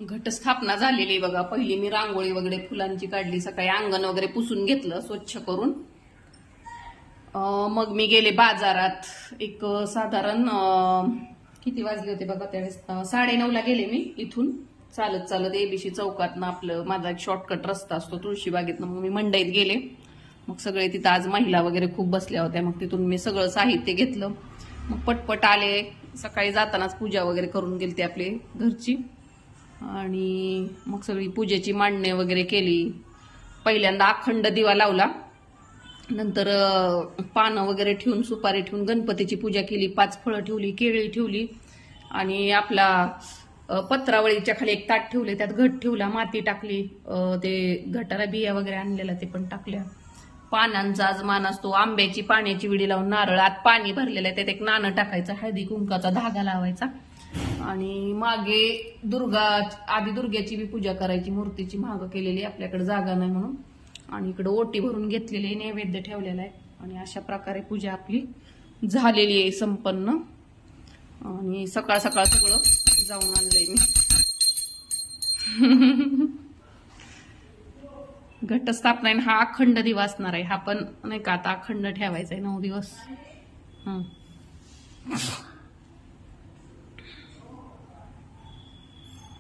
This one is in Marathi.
घटस्थापना झालेली बघा. पहिली मी रांगोळी वगैरे फुलांची काढली, सकाळी अंगण वगैरे पुसून घेतलं स्वच्छ करून. मग मी गेले बाजारात. एक साधारण किती वाजले होते बघा त्यावेळेस, 9:30ला गेले मी इथून चालत चालत एबीसी चौकातनं. आपलं माझा एक शॉर्टकट रस्ता असतो तुळशीबागेतनं. मग मी मंडईत गेले. मग सगळे तिथं आज महिला वगैरे खूप बसल्या होत्या. मग तिथून मी सगळं साहित्य घेतलं. मग पटपट आले. सकाळी जातानाच पूजा वगैरे करून गेली आपली घरची. आणि मग सगळी पूजेची मांडणे वगैरे केली. पहिल्यांदा अखंड दिवा लावला, नंतर पानं वगैरे ठेवून सुपारी ठेवून गणपतीची पूजा केली. 5 फळं ठेवली, केळी ठेवली आणि आपला पत्रावळीच्या खाली एक ताट ठेवले, त्यात घट ठेवला, माती टाकली, ते घटाला बिया वगैरे आणलेला ते पण टाकल्या. पानांचा आज मान असतो. आंब्याची पाण्याची विडी लावून नारळ आत पाणी भरलेलं आहे, त्यात एक नाणं टाकायचं, हळदी कुंकाचा धागा लावायचा. आणि मागे आधी दुर्ग्याची बी पूजा करायची, मूर्तीची मागं केलेली, आपल्याकडे जागा नाही म्हणून. आणि इकडे ओटी भरून घेतलेली, नैवेद्य ठेवलेला आहे. आणि अशा प्रकारे पूजा आपली झालेली आहे संपन्न. आणि सकाळ सकाळ सगळं जाऊन आणलंय मी. घटस्थापना हा अखंड दिवा असणार आहे. हा पण नाही का आता अखंड ठेवायचा आहे 9 दिवस.